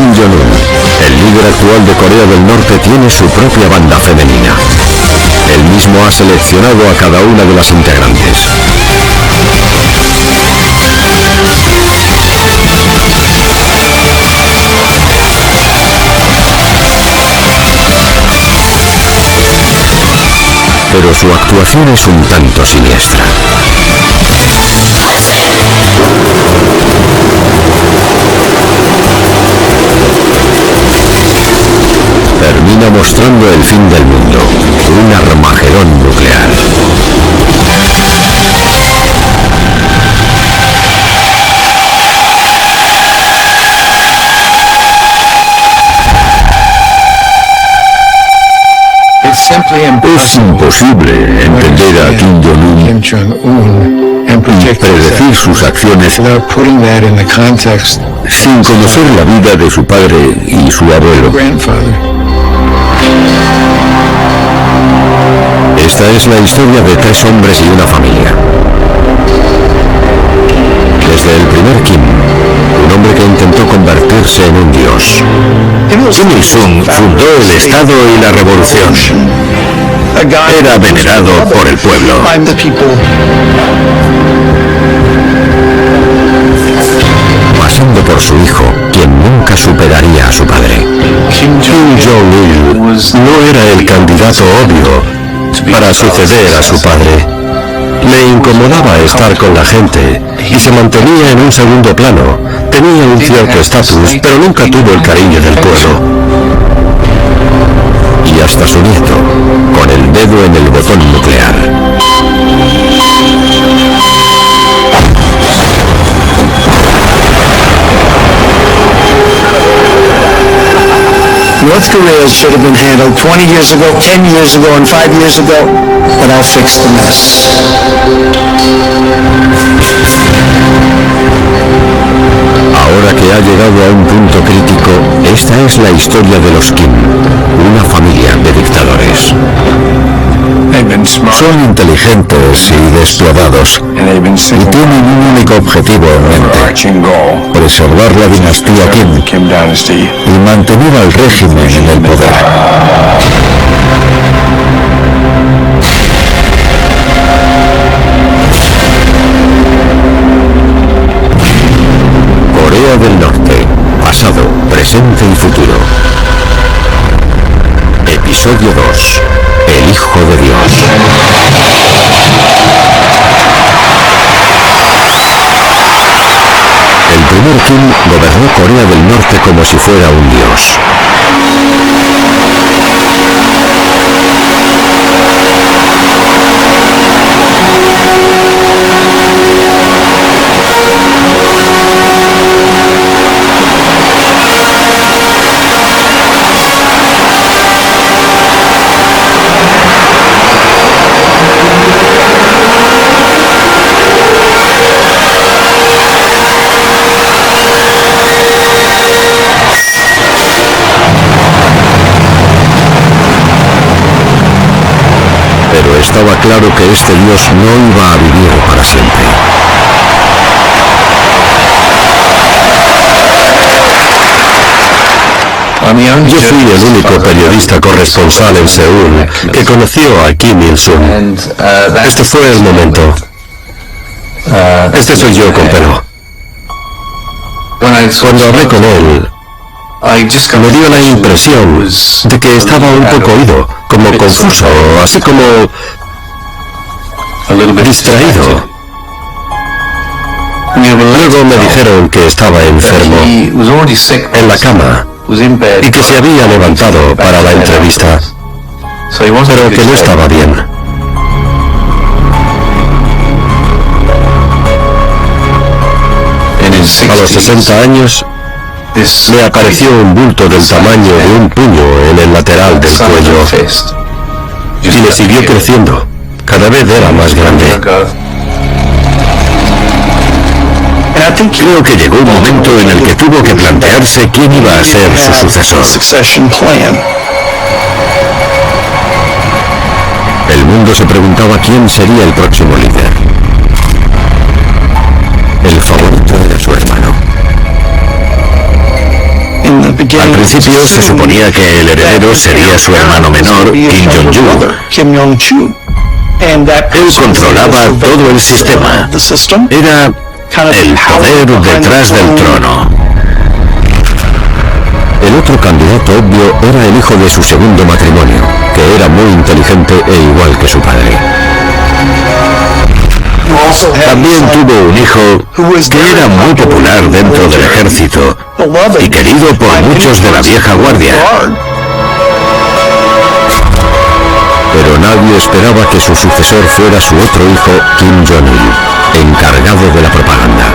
Kim Jong-un, el líder actual de Corea del Norte, tiene su propia banda femenina. Él mismo ha seleccionado a cada una de las integrantes. Pero su actuación es un tanto siniestra. Termina mostrando el fin del mundo, un Armagedón nuclear. Es imposible entender a Kim Jong-un y predecir sus acciones sin conocer la vida de su padre y su abuelo. Esta es la historia de tres hombres y una familia. Desde el primer Kim, un hombre que intentó convertirse en un dios. Kim Il-sung fundó el Estado y la Revolución. Era venerado por el pueblo. Pasando por su hijo, quien nunca superaría a su padre. Kim Jong-il no era el candidato obvio para suceder a su padre. Le incomodaba estar con la gente y se mantenía en un segundo plano. Tenía un cierto estatus, pero nunca tuvo el cariño del pueblo. Y hasta su nieto, con el dedo en el botón nuclear. North Korea should have been handled 20 years ago, 10 years ago, and 5 years ago, but I'll fix the mess. Ahora que ha llegado a un punto crítico, esta es la historia de los Kim, una familia de dictadores. Son inteligentes y despiadados y tienen un único objetivo en mente: preservar la dinastía Kim y mantener al régimen en el poder. Corea del Norte, pasado, presente y futuro. Episodio 2. El Hijo de Dios. El primer Kim gobernó Corea del Norte como si fuera un dios. Estaba claro que este dios no iba a vivir para siempre. Yo fui el único periodista corresponsal en Seúl que conoció a Kim Il-sung. Este fue el momento. Este soy yo con pelo. Cuando hablé con él, me dio la impresión de que estaba un poco oído, como confuso, así como distraído. Luego me dijeron que estaba enfermo, en la cama, y que se había levantado para la entrevista, pero que no estaba bien. A los 60 años, le apareció un bulto del tamaño de un puño en el lateral del cuello, y le siguió creciendo. Cada vez era más grande. Creo que llegó un momento en el que tuvo que plantearse quién iba a ser su sucesor. El mundo se preguntaba quién sería el próximo líder. El favorito era su hermano. Al principio se suponía que el heredero sería su hermano menor, Kim Jong-il. Él controlaba todo el sistema. Era el poder detrás del trono. El otro candidato obvio era el hijo de su segundo matrimonio, que era muy inteligente e igual que su padre. También tuvo un hijo que era muy popular dentro del ejército y querido por muchos de la vieja guardia. Pero nadie esperaba que su sucesor fuera su otro hijo, Kim Jong-il, encargado de la propaganda.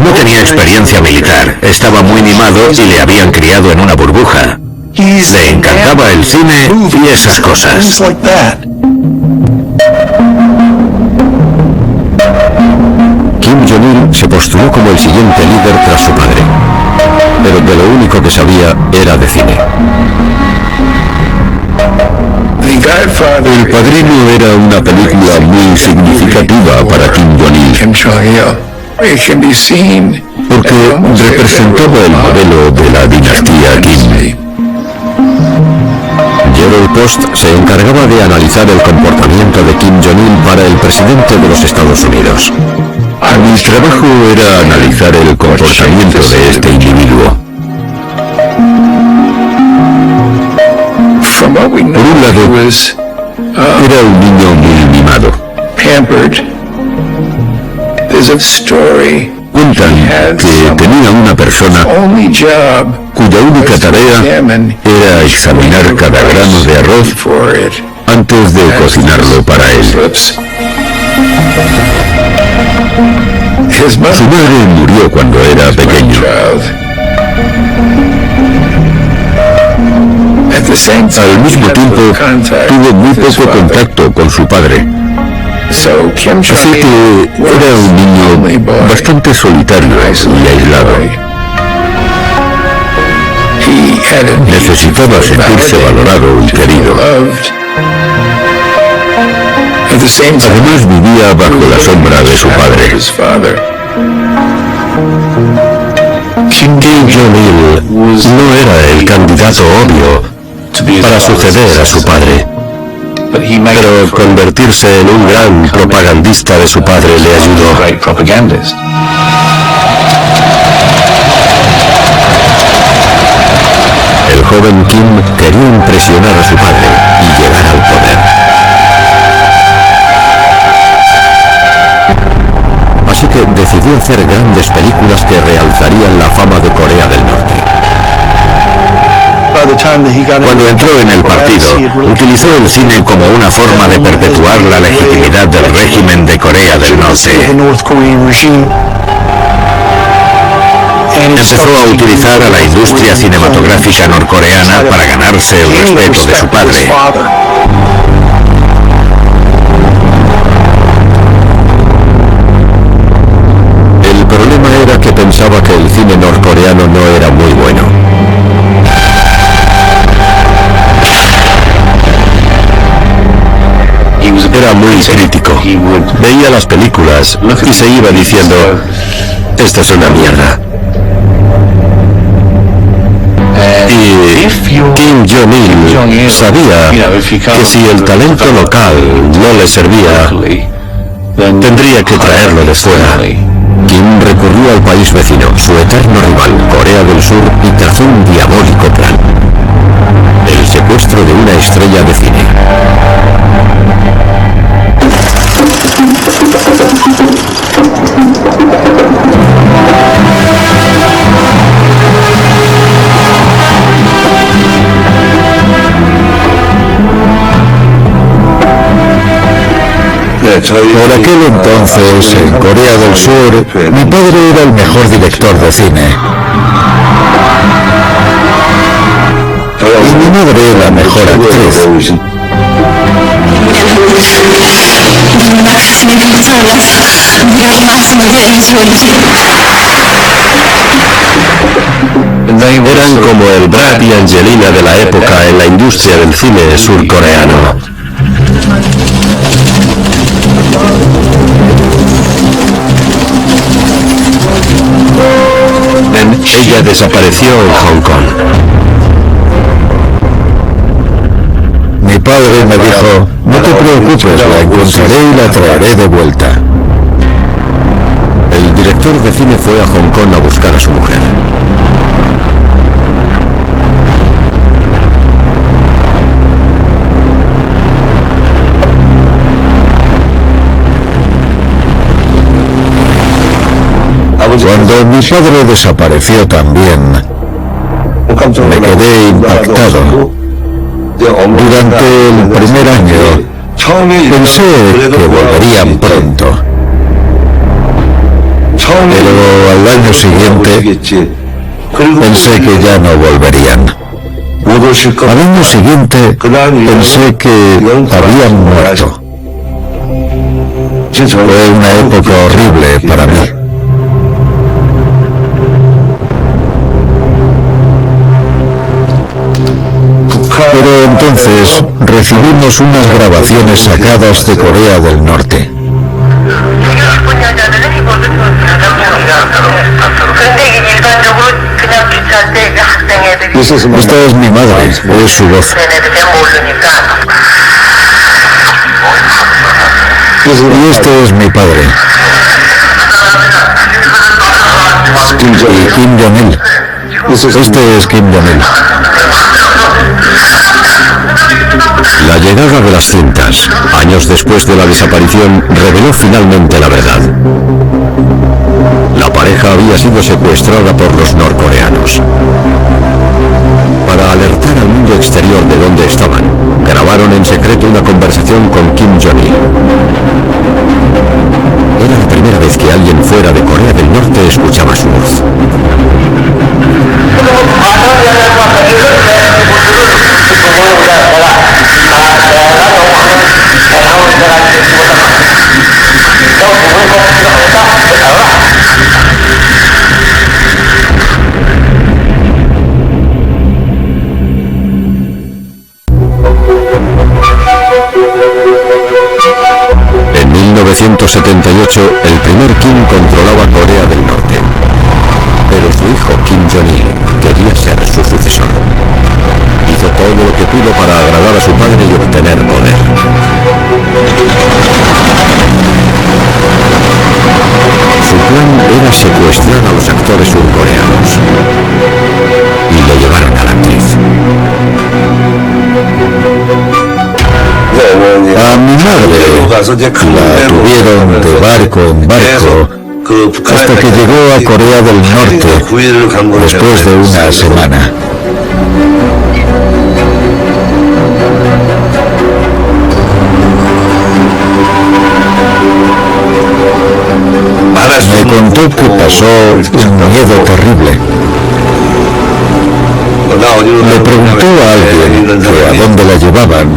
No tenía experiencia militar, estaba muy mimado y le habían criado en una burbuja. Le encantaba el cine y esas cosas. Kim Jong-il se postuló como el siguiente líder tras su padre, pero de lo único que sabía era de cine. El Padrino era una película muy significativa para Kim Jong-il, porque representaba el modelo de la dinastía Kim. Gerald Post se encargaba de analizar el comportamiento de Kim Jong-il para el presidente de los Estados Unidos. Mi trabajo era analizar el comportamiento de este individuo. Por un lado, era un niño muy mimado. Cuentan que tenía una persona cuya única tarea era examinar cada grano de arroz antes de cocinarlo para él. Su madre murió cuando era pequeño. Al mismo tiempo, tuvo muy poco contacto con su padre. Así que era un niño bastante solitario y aislado. Necesitaba sentirse valorado y querido. Además vivía bajo la sombra de su padre. Kim Jong-il no era el candidato obvio para suceder a su padre, pero convertirse en un gran propagandista de su padre le ayudó. El joven Kim quería impresionar a su padre y llegar al poder. Así que decidió hacer grandes películas que realzarían la fama de Corea del Norte. Cuando entró en el partido, utilizó el cine como una forma de perpetuar la legitimidad del régimen de Corea del Norte. Empezó a utilizar a la industria cinematográfica norcoreana para ganarse el respeto de su padre. El problema era que pensaba que el cine norcoreano no era muy bueno. Era muy crítico. Veía las películas y se iba diciendo, esta es una mierda. Y Kim Jong-il sabía que si el talento local no le servía, tendría que traerlo de fuera. Kim recurrió al país vecino, su eterno rival, Corea del Sur, y trazó un diabólico plan. El secuestro de una estrella de cine. Por aquel entonces, en Corea del Sur, mi padre era el mejor director de cine. Y mi madre la mejor actriz. Eran como el Brad y Angelina de la época en la industria del cine surcoreano. Ella desapareció en Hong Kong. Mi padre me dijo, no te preocupes, la encontraré y la traeré de vuelta. El director de cine fue a Hong Kong a buscar a su mujer. Cuando mi padre desapareció también, me quedé impactado. Durante el primer año, pensé que volverían pronto. Pero al año siguiente, pensé que ya no volverían. Al año siguiente, pensé que habían muerto. Fue una época horrible para mí. Pero entonces recibimos unas grabaciones sacadas de Corea del Norte. Esta es mi madre, es su voz. Y este es mi padre. Y Kim Jong-il. Este es Kim Jong-il. La llegada de las cintas, años después de la desaparición, reveló finalmente la verdad. La pareja había sido secuestrada por los norcoreanos. Para alertar al mundo exterior de dónde estaban, grabaron en secreto una conversación con Kim Jong-il. Era la primera vez que alguien fuera de Corea del Norte escuchaba su voz. En 1978, el primer Kim controlaba Corea del Norte, pero su hijo Kim Jong-il quería ser su sucesor. Hizo todo lo que pudo para agradar a su padre y obtener poder. Su plan era secuestrar a los actores surcoreanos y lo llevaron a la actriz. A mi madre la tuvieron de barco en barco hasta que llegó a Corea del Norte después de una semana. Me contó que pasó un miedo terrible. Le preguntó a alguien que a dónde la llevaban.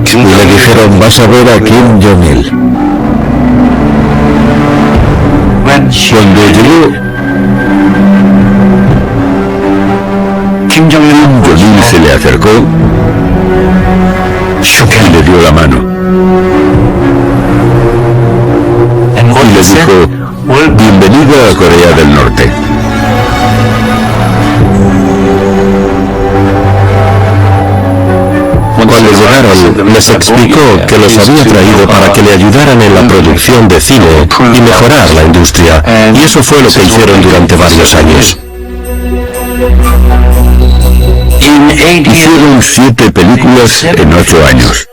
Y le dijeron, vas a ver a Kim Jong-il. Cuando llegó, Kim Jong-il se le acercó y le dio la mano. Y le dijo, bienvenida a Corea del Norte. Cuando llegaron, les explicó que los había traído para que le ayudaran en la producción de cine y mejorar la industria, y eso fue lo que hicieron durante varios años. Hicieron 7 películas en 8 años.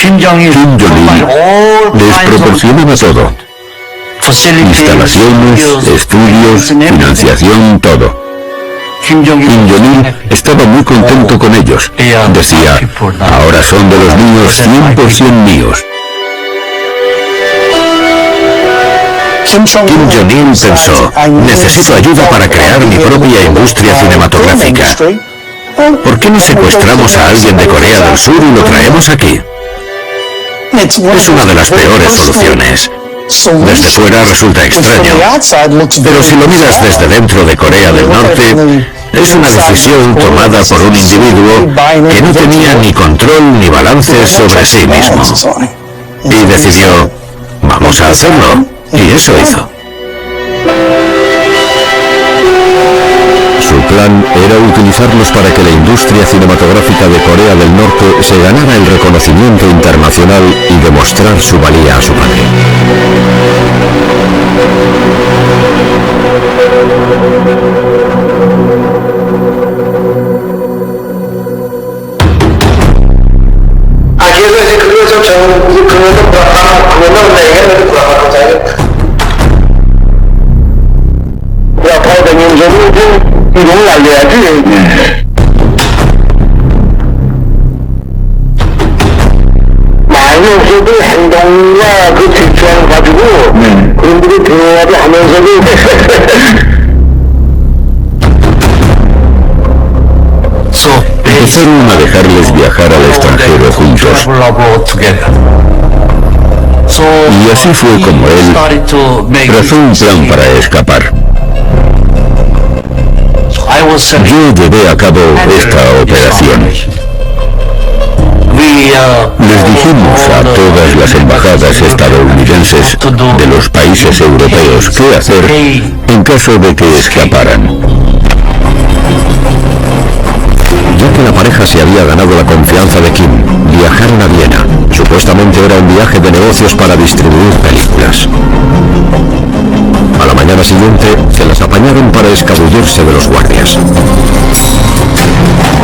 Kim Jong-il les proporcionaba todo. Instalaciones, estudios, financiación, todo. Kim Jong-il estaba muy contento con ellos. Decía, ahora son de los míos, 100% míos. Kim Jong-il pensó, necesito ayuda para crear mi propia industria cinematográfica. ¿Por qué no secuestramos a alguien de Corea del Sur y lo traemos aquí? Es una de las peores soluciones. Desde fuera resulta extraño, pero si lo miras desde dentro de Corea del Norte, es una decisión tomada por un individuo que no tenía ni control ni balance sobre sí mismo. y decidió, vamos a hacerlo, y eso hizo. Su plan era utilizarlos para que la industria cinematográfica de Corea del Norte se ganara el reconocimiento internacional y demostrar su valía a su padre. Empezaron a dejarles viajar al extranjero juntos. Y así fue como él trazó un plan para escapar. Yo llevé a cabo esta operación. Les dijimos a todas las embajadas estadounidenses de los países europeos qué hacer en caso de que escaparan. Ya que la pareja se había ganado la confianza de Kim, viajaron a Viena. Supuestamente era un viaje de negocios para distribuir películas. A la mañana siguiente, se las apañaron para escabullirse de los guardias.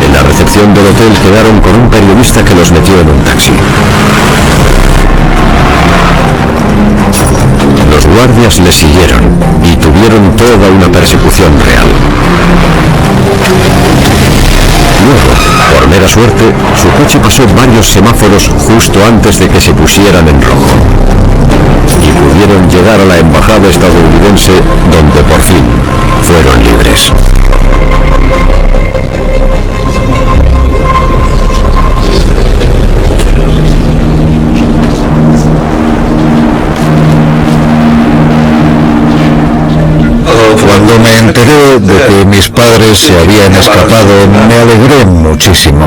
En la recepción del hotel quedaron con un periodista que los metió en un taxi. Los guardias les siguieron y tuvieron toda una persecución real. Luego, por mera suerte, su coche pasó varios semáforos justo antes de que se pusieran en rojo. Y pudieron llegar a la embajada estadounidense, donde por fin fueron libres. Cuando me enteré de que mis padres se habían escapado, me alegré muchísimo.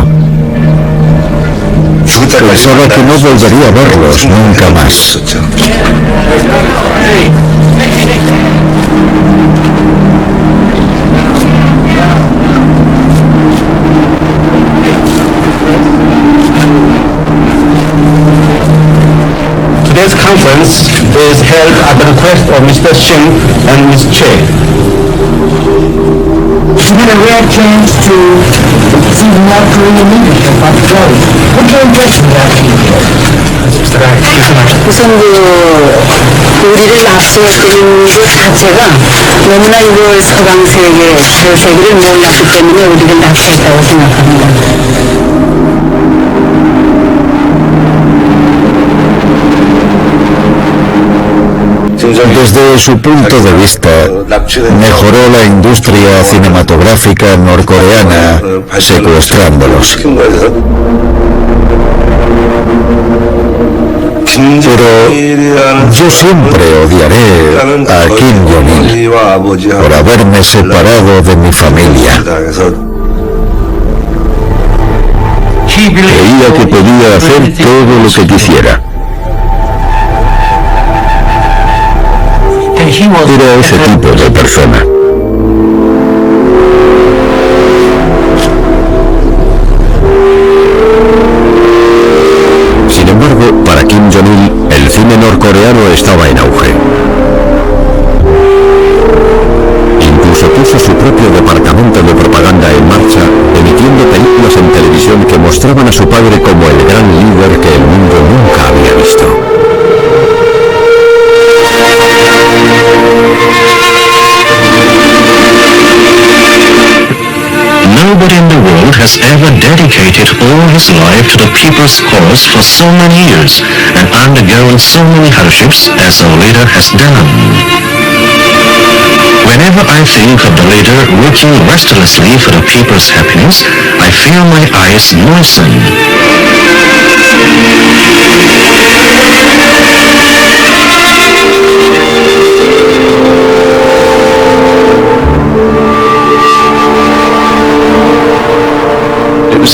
Pensaba que no volvería a verlos nunca más. Today's conference is held at the request of Mr. Shin and Ms. Che. It's been a rare chance to see the North Korean leadership up close. What's your impression about it? 우선 우리를 압수했다는 것 자체가 너무나 이걸 서방 세계, 저 세계를 몰랐기 때문에 우리를 납치했다고 생각합니다. Desde su punto de vista, mejoró la industria cinematográfica norcoreana secuestrándolos. Pero yo siempre odiaré a Kim Jong-il por haberme separado de mi familia. Creía que podía hacer todo lo que quisiera. Era ese tipo de persona. Sin embargo, para Kim Jong-il, el cine norcoreano estaba en auge. Incluso puso su propio departamento de propaganda en marcha, emitiendo películas en televisión que mostraban a su padre como el gran líder que el mundo nunca había visto. Nobody in the world has ever dedicated all his life to the people's cause for so many years and undergone so many hardships as our leader has done. Whenever I think of the leader working restlessly for the people's happiness, I feel my eyes moisten.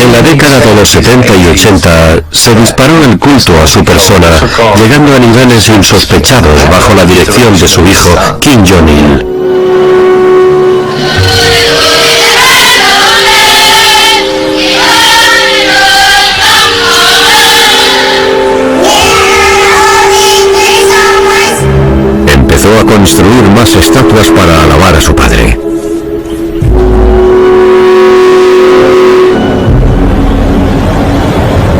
En la década de los 70 y 80 se disparó el culto a su persona, llegando a niveles insospechados bajo la dirección de su hijo, Kim Jong-il. Empezó a construir más estatuas para alabar a su padre.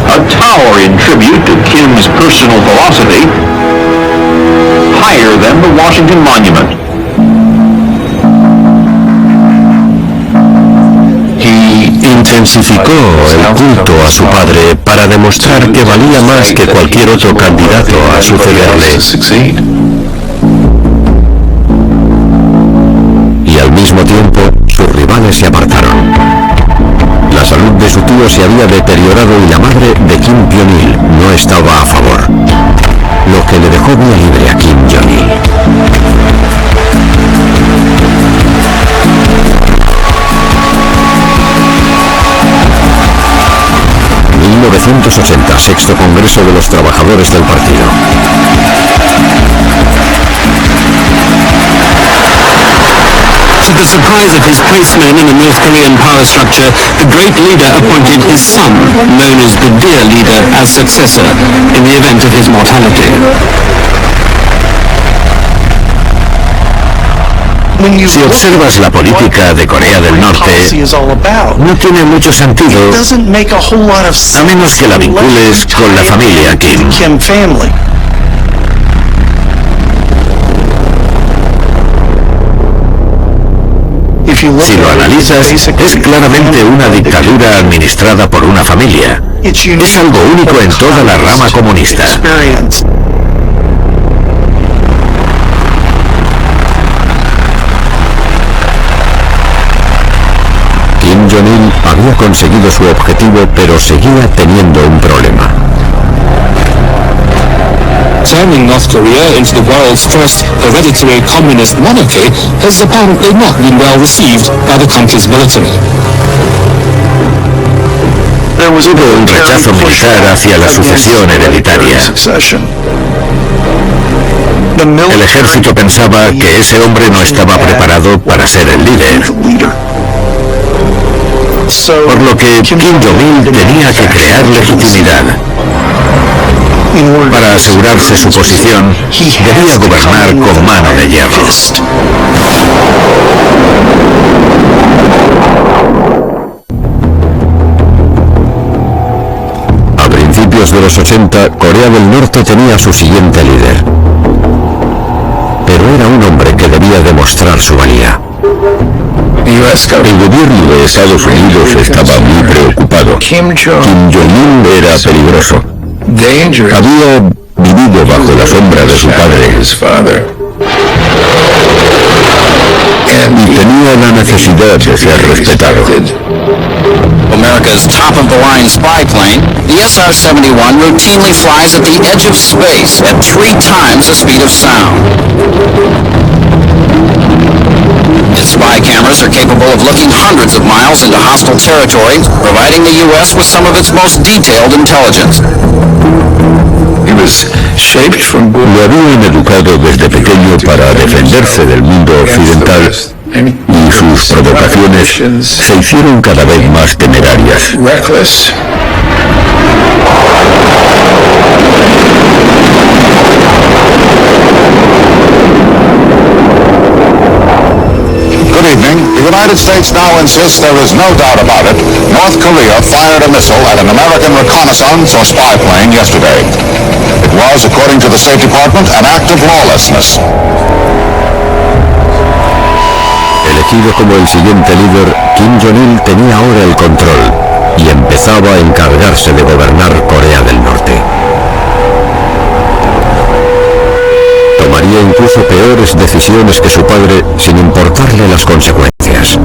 A tower in tribute to Kim's personal philosophy, higher than the Washington Monument. Intensificó el culto a su padre para demostrar que valía más que cualquier otro candidato a sucederle. Y al mismo tiempo, sus rivales se apartaron. La salud de su tío se había deteriorado y la madre de Kim Jong-il no estaba a favor, lo que le dejó vía libre a Kim Jong-il. En 1980, sexto Congreso de los Trabajadores del Partido. To the surprise of his placemen in the North Korean power structure, the great leader appointed his son, known as the Dear Leader, as successor, in the event of his mortality. Si observas la política de Corea del Norte, no tiene mucho sentido, a menos que la vincules con la familia Kim. Si lo analizas, es claramente una dictadura administrada por una familia. Es algo único en toda la rama comunista. Kim Jong-il había conseguido su objetivo, pero seguía teniendo un problema. Turning North Korea into the world's first hereditary communist monarchy has apparently not been well received by the country's military. Hubo un rechazo militar hacia la sucesión hereditaria. El ejército pensaba que ese hombre no estaba preparado para ser el líder. Por lo que Kim Jong-il tenía que crear legitimidad. Para asegurarse su posición, debía gobernar con mano de hierro. A principios de los 80, Corea del Norte tenía su siguiente líder. Pero era un hombre que debía demostrar su valía. El gobierno de Estados Unidos estaba muy preocupado. Kim Jong-il era peligroso. Había vivido bajo la sombra de su padre y tenía la necesidad de ser respetado. America's top-of-the-line spy plane, the SR-71 routinely flies at the edge of space at 3 times the speed of sound. Its spy cameras are capable of looking hundreds of miles into hostile territory, providing the U.S. with some of its most detailed intelligence. Lo habían educado desde pequeño para defenderse del mundo occidental y sus provocaciones se hicieron cada vez más temerarias. Good evening. The United States now insists there is no doubt about it. North Korea fired a missile at an American reconnaissance or spy plane yesterday. It was, according to the State Department, an act of lawlessness. Elegido como el siguiente líder, Kim Jong-il tenía ahora el control y empezaba a encargarse de gobernar Corea del Norte. Tomaría incluso peores decisiones que su padre sin importarle las consecuencias.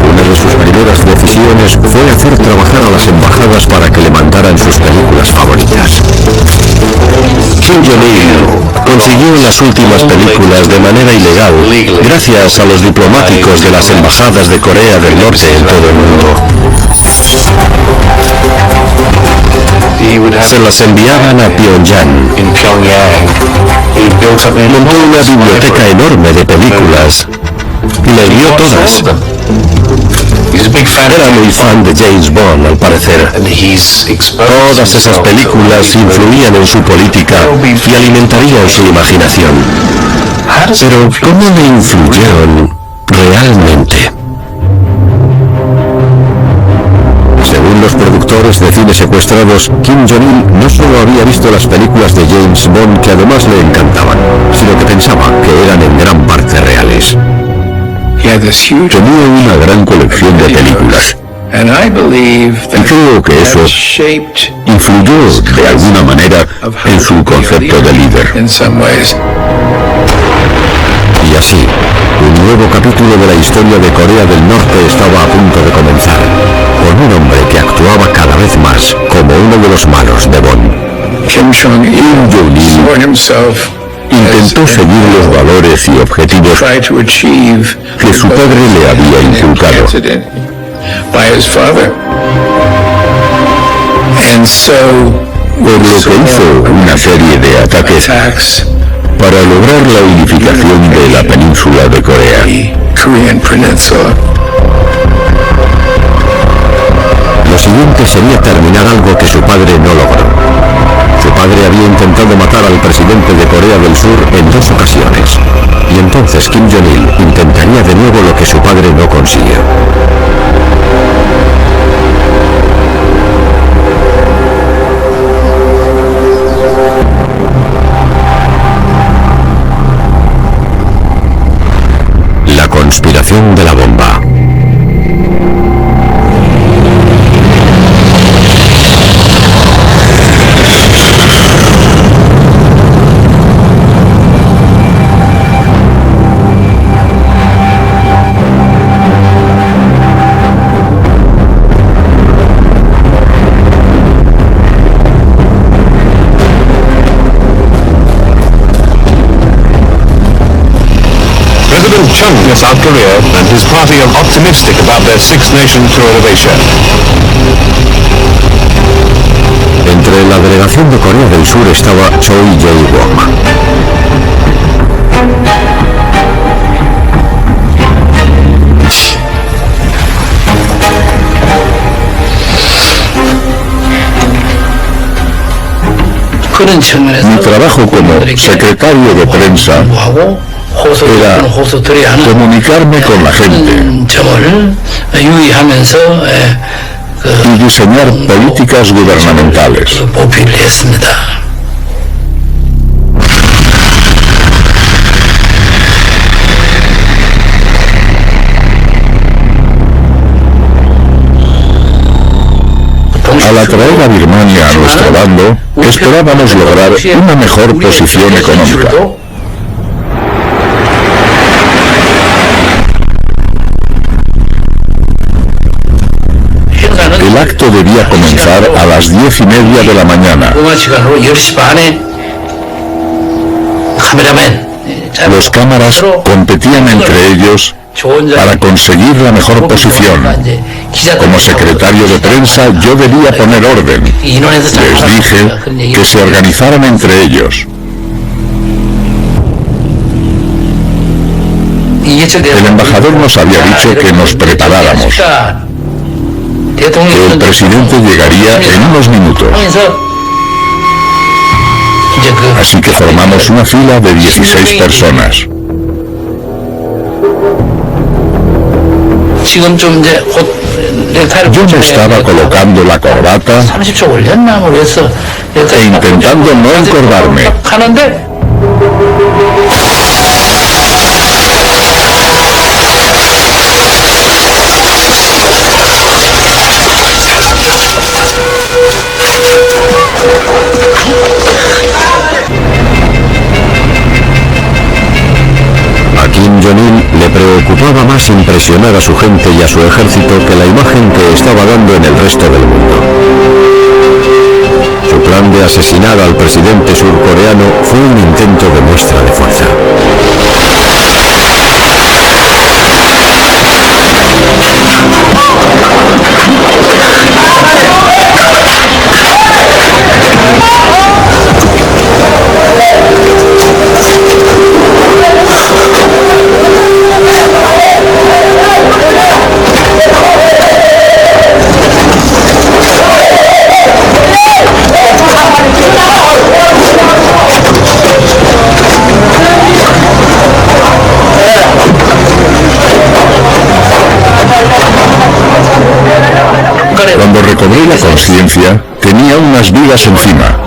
Una de sus primeras decisiones fue hacer trabajar a las embajadas para que le mandaran sus películas favoritas. Kim Jong-il consiguió en las últimas películas de manera ilegal, gracias a los diplomáticos de las embajadas de Corea del Norte en todo el mundo. Se las enviaban a Pyongyang. Montó una biblioteca enorme de películas y las vio todas. Era muy fan de James Bond, al parecer. Todas esas películas influían en su política y alimentarían su imaginación. Pero, ¿cómo le influyeron realmente? Según los productores de cine secuestrados, Kim Jong-il no solo había visto las películas de James Bond, que además le encantaban, sino que pensaba que eran en gran parte reales. Tenía una gran colección de películas, y creo que eso influyó de alguna manera en su concepto de líder. Y así, un nuevo capítulo de la historia de Corea del Norte estaba a punto de comenzar, con un hombre que actuaba cada vez más como uno de los malos de Bond. Kim Jong-il intentó seguir los valores y objetivos que su padre le había inculcado. Por lo que hizo una serie de ataques para lograr la unificación de la península de Corea. Lo siguiente sería terminar algo que su padre no logró. Su padre había intentado matar al presidente de Corea del Sur en 2 ocasiones, y entonces Kim Jong-il intentaría de nuevo lo que su padre no consiguió. La conspiración de la bomba. President Chung of South Korea and his party are optimistic about their Six Nation tour of Asia. Entre la delegación de Corea del Sur estaba Choi Jae-wook. Mi trabajo como secretario de prensa era comunicarme con la gente y diseñar políticas gubernamentales. Al atraer a Birmania a nuestro bando, esperábamos lograr una mejor posición económica. El acto debía comenzar a las 10:30 de la mañana. Los cámaras competían entre ellos para conseguir la mejor posición. Como secretario de prensa, yo debía poner orden. Les dije que se organizaran entre ellos. El embajador nos había dicho que nos preparáramos, que el presidente llegaría en unos minutos. Así que formamos una fila de 16 personas. Yo me estaba colocando la corbata e intentando no encorvarme. A Kim Jong-il le preocupaba más impresionar a su gente y a su ejército que la imagen que estaba dando en el resto del mundo. Su plan de asesinar al presidente surcoreano fue un intento de muestra de fuerza. Cuando recobré la conciencia, tenía unas vigas encima.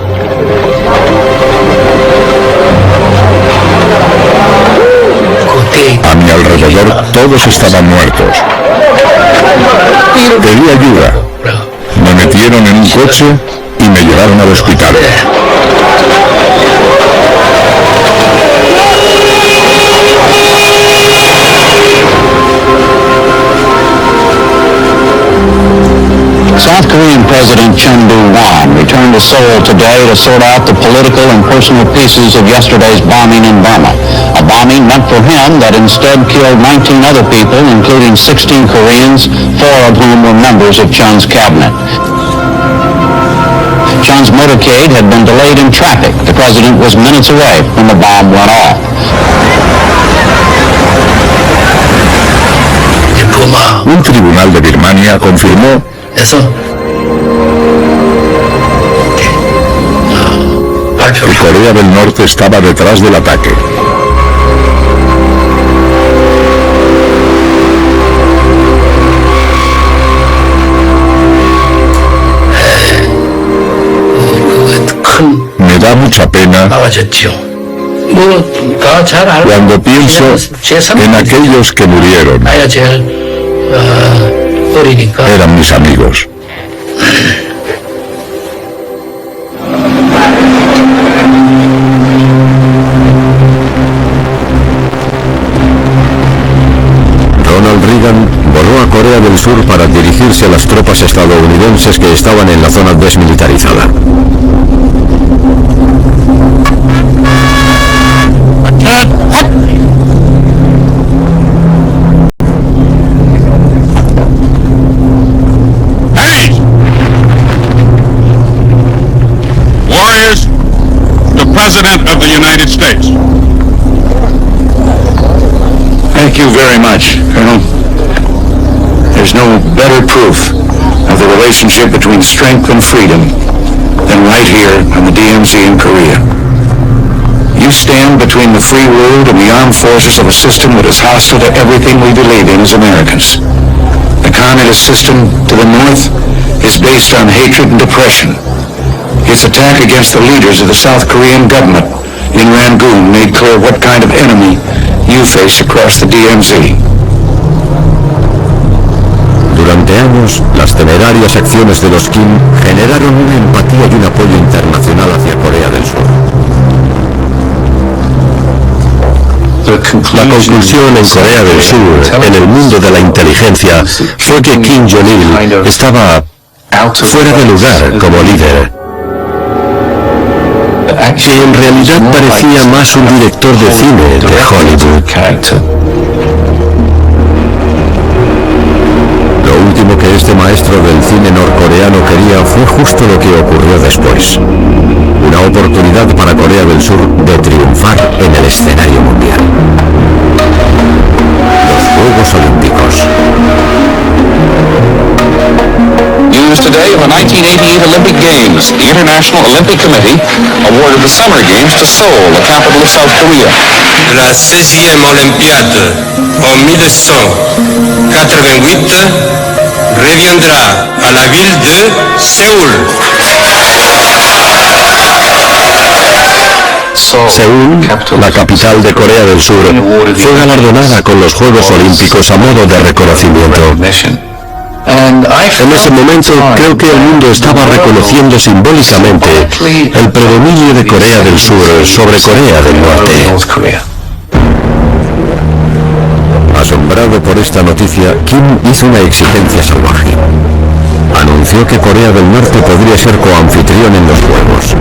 A mi alrededor todos estaban muertos. Pedí ayuda. Me metieron en un coche y me llevaron al hospital. South Korean President Chun Doo-hwan returned to Seoul today to sort out the political and personal pieces of yesterday's bombing in Burma. A bombing meant for him that instead killed 19 other people, including 16 Koreans, 4 of whom were members of Chun's cabinet. Chun's motorcade had been delayed in traffic. The president was minutes away when the bomb went off. Un tribunal de Birmania confirmó que Corea del Norte estaba detrás del ataque. Me da mucha pena cuando pienso en aquellos que murieron. Eran mis amigos. Ronald Reagan voló a Corea del Sur para dirigirse a las tropas estadounidenses que estaban en la zona desmilitarizada. President of the United States. Thank you very much, Colonel. There's no better proof of the relationship between strength and freedom than right here on the DMZ in Korea. You stand between the free world and the armed forces of a system that is hostile to everything we believe in as Americans. The communist system to the north is based on hatred and depression. Its attack against the leaders of the South Korean government in Rangoon made clear what kind of enemy you face across the DMZ. Durante años, las temerarias acciones de los Kim generaron una empatía y un apoyo internacional hacia Corea del Sur. La conclusión en Corea del Sur, en el mundo de la inteligencia, fue que Kim Jong-il estaba fuera de lugar como líder, que en realidad parecía más un director de cine de Hollywood. Lo último que este maestro del cine norcoreano quería fue justo lo que ocurrió después. Una oportunidad para Corea del Sur de triunfar en el escenario mundial. Los Juegos Olímpicos. News today of the 1988 Olympic Games. The International Olympic Committee awarded the Summer Games to Seoul, the capital of South Korea. La 16e Olympiade en 1988 reviendra à la ville de Séoul. Seúl, la capital de Corea del Sur, fue galardonada con los Juegos Olímpicos a modo de reconocimiento. En ese momento creo que el mundo estaba reconociendo simbólicamente el predominio de Corea del Sur sobre Corea del Norte. Asombrado por esta noticia, Kim hizo una exigencia salvaje. anunció que Corea del Norte podría ser coanfitrión en los Juegos.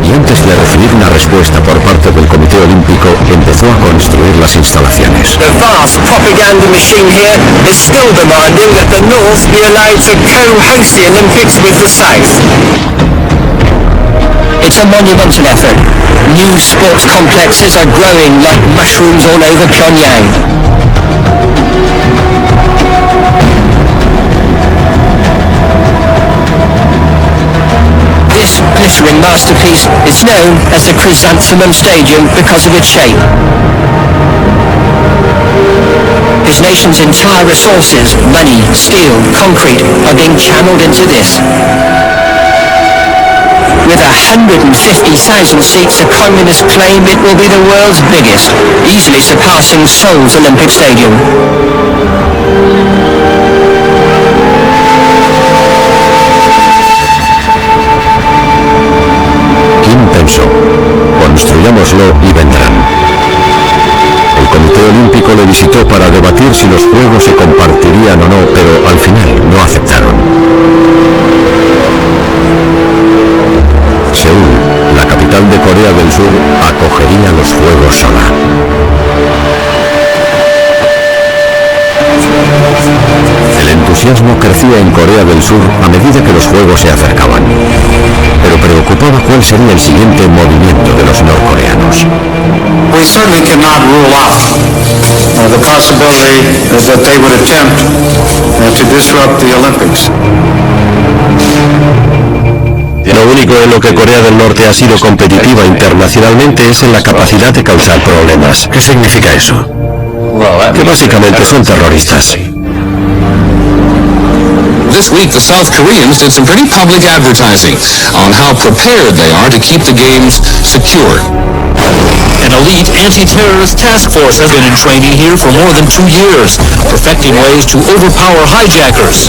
Y antes de recibir una respuesta por parte del Comité Olímpico, empezó a construir las instalaciones. The vast propaganda machine here is still demanding that the North be allowed to co-host the Olympics with the South. It's a monumental effort. New sports complexes are growing like mushrooms all over Pyongyang. This glittering masterpiece is known as the Chrysanthemum Stadium because of its shape. His nation's entire resources, money, steel, concrete, are being channeled into this. With 150,000 seats, the communists claim it will be the world's biggest, easily surpassing Seoul's Olympic Stadium. Kim pensó, construyámoslo y vendrán. El Comité Olímpico le visitó para debatir si los Juegos se compartirían o no, pero al final no aceptaron. Seúl, la capital de Corea del Sur, acogería los Juegos sola. El entusiasmo crecía en Corea del Sur a medida que los Juegos se acercaban, pero preocupaba cuál sería el siguiente movimiento de los norcoreanos. We certainly cannot rule out the possibility that they would attempt to disrupt the Olympics. Lo único en lo que Corea del Norte ha sido competitiva internacionalmente es en la capacidad de causar problemas. ¿Qué significa eso? Que básicamente son terroristas. This week, the South Koreans did some pretty public advertising on how prepared they are to keep the games secure. An elite anti-terrorist task force has been in training here for more than 2 years, perfecting ways to overpower hijackers,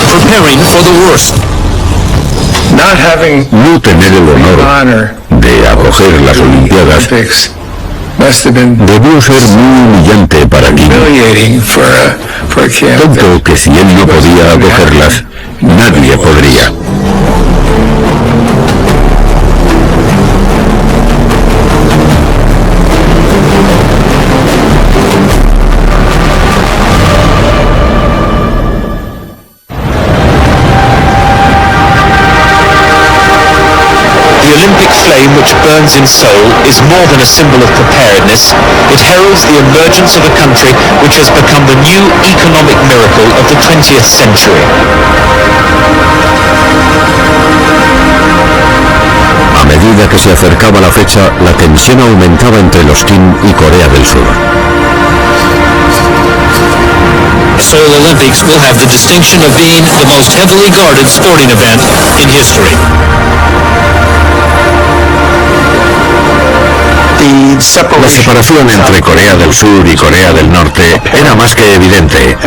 preparing for the worst. No tener el honor de acoger las Olimpiadas debió ser muy humillante para Kim. Tanto que si él no podía acogerlas, nadie podría. The Olympic flame which burns in Seoul is more than a symbol of preparedness. It heralds the emergence of a country which has become the new economic miracle of the 20th century. A medida que se acercaba la fecha, la tensión aumentaba entre los Kim y Corea del Sur. Seoul Olympics will have the distinction of being the most heavily guarded sporting event in history. La separación entre Corea del Sur y Corea del Norte era más que evidente.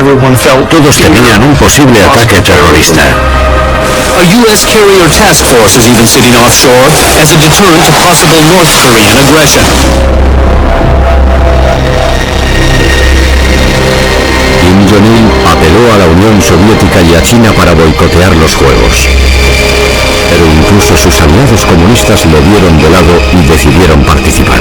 Todos temían un posible ataque terrorista. A U.S. carrier task force is even sitting offshore as a deterrent to possible North Korean aggression. Kim Jong-il apeló a la Unión Soviética y a China para boicotear los Juegos. Pero incluso sus aliados comunistas lo vieron de lado y decidieron participar.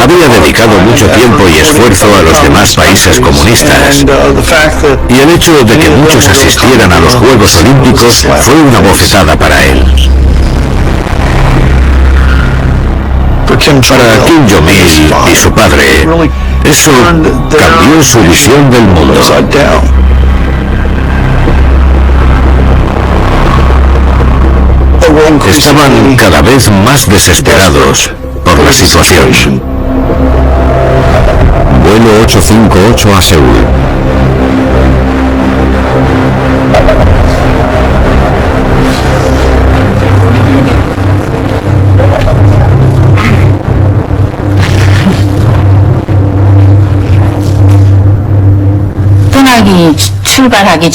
Había dedicado mucho tiempo y esfuerzo a los demás países comunistas, y el hecho de que muchos asistieran a los Juegos Olímpicos fue una bofetada para él. Para Kim Jong-il y su padre, eso cambió su visión del mundo. Estaban cada vez más desesperados por la situación. Vuelo 858 a Seúl.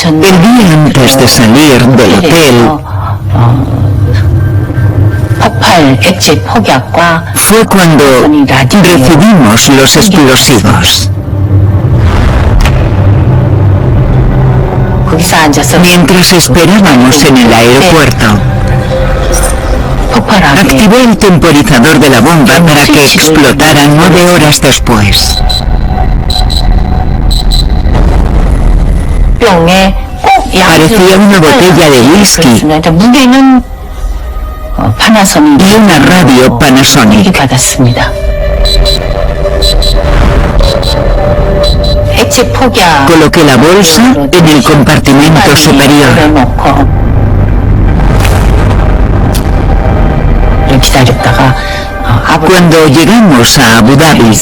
El día antes de salir del hotel, fue cuando recibimos los explosivos. Mientras esperábamos en el aeropuerto, activó el temporizador de la bomba para que explotara 9 horas después. Parecía una botella de whisky y una radio Panasonic. Coloqué la bolsa en el compartimento superior. Cuando llegamos a Abu Dhabi,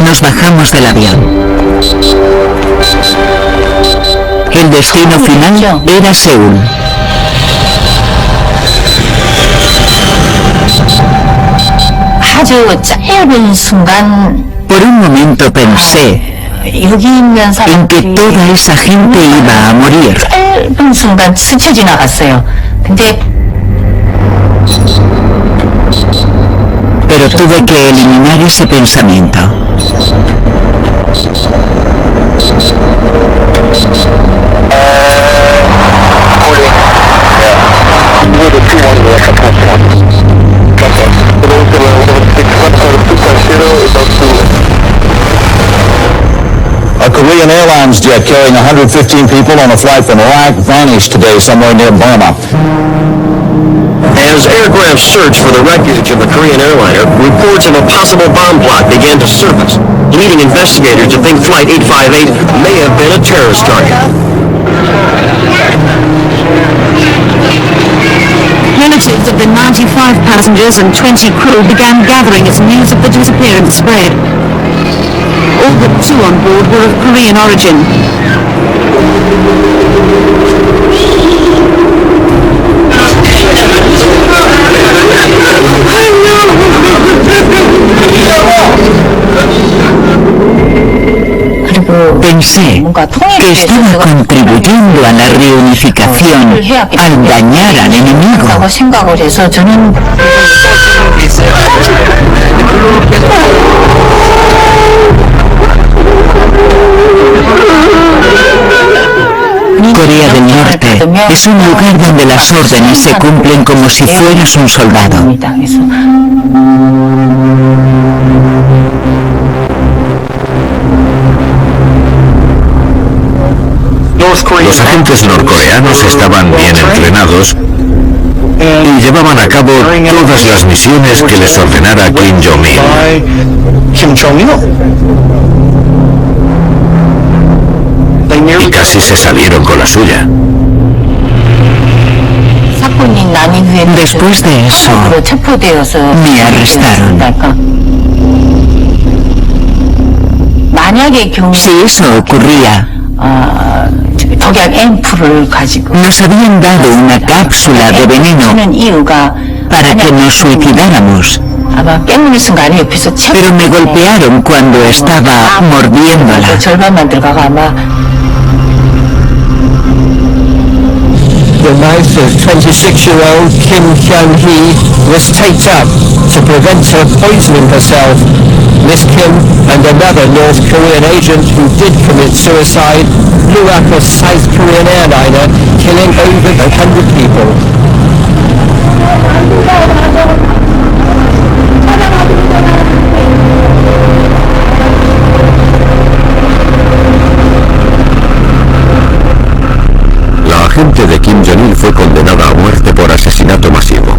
nos bajamos del avión. El destino final era Seúl. Por un momento pensé en que toda esa gente iba a morir. Pero tuve que eliminar ese pensamiento. A Korean Airlines jet carrying 115 people on a flight from Iraq vanished today somewhere near Burma. As aircraft searched for the wreckage of a Korean airliner, reports of a possible bomb plot began to surface, leading investigators to think Flight 858 may have been a terrorist target. Relatives of the 95 passengers and 20 crew began gathering as news of the disappearance spread. All but 2 on board were of Korean origin. Pensé que estaba contribuyendo a la reunificación al dañar al enemigo. Corea del Norte es un lugar donde las órdenes se cumplen como si fueras un soldado. Los agentes norcoreanos estaban bien entrenados y llevaban a cabo todas las misiones que les ordenara Kim Jong-il. Y casi se salieron con la suya. Después de eso, me arrestaron. Si eso ocurría, nos habían dado una cápsula de veneno para que nos suicidáramos. Pero me golpearon cuando estaba mordiéndola. The knife of 26-year-old Kim Hyun-hee was taped up to prevent her poisoning herself. Miss Kim and another North Korean agent who did commit suicide blew up a South Korean airliner, killing over 100 people. La agente de Kim Jong-il fue condenada a muerte por asesinato masivo,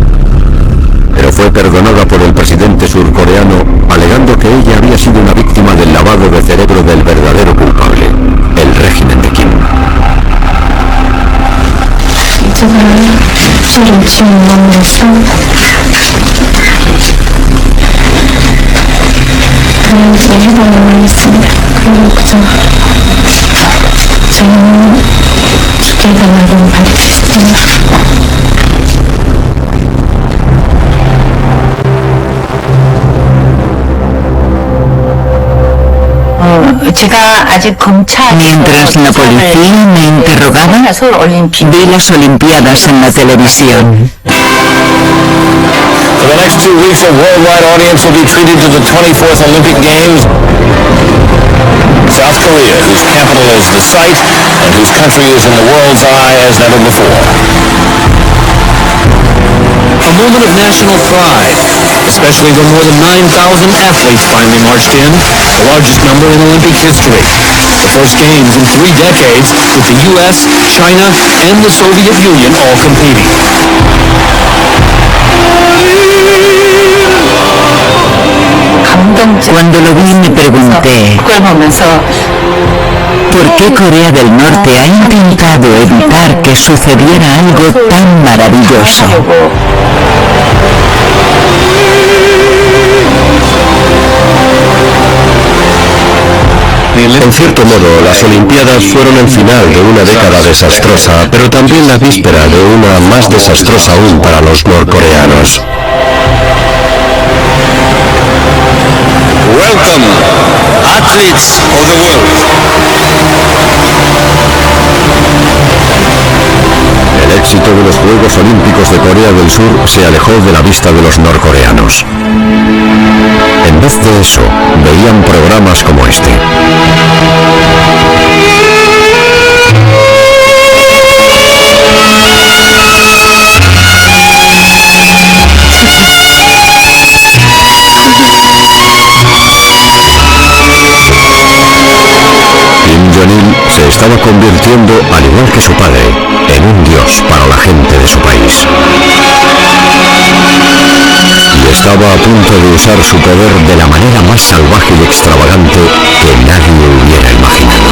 pero fue perdonada por el presidente surcoreano alegando que ella había sido una víctima del lavado de cerebro del verdadero culpable, el régimen de Kim. Mientras la policía me interrogaba, vi las Olimpiadas en la televisión. For the next 2 weeks, a worldwide audience will be treated to the 24th Olympic Games. South Korea, whose capital is the site and whose country is in the world's eye as never before. A moment of national pride, especially when more than 9,000 athletes finally marched in, the largest number in Olympic history. The first games in 3 decades with the U.S., China, and the Soviet Union all competing. Cuando lo vi me pregunté, ¿por qué Corea del Norte ha intentado evitar que sucediera algo tan maravilloso? En cierto modo, las Olimpiadas fueron el final de una década desastrosa, pero también la víspera de una más desastrosa aún para los norcoreanos. Welcome, athletes of the world. El éxito de los Juegos Olímpicos de Corea del Sur se alejó de la vista de los norcoreanos. En vez de eso, veían programas como este. Kim Jong-il se estaba convirtiendo, al igual que su padre, en un dios para la gente de su país. Y estaba a punto de usar su poder de la manera más salvaje y extravagante que nadie hubiera imaginado.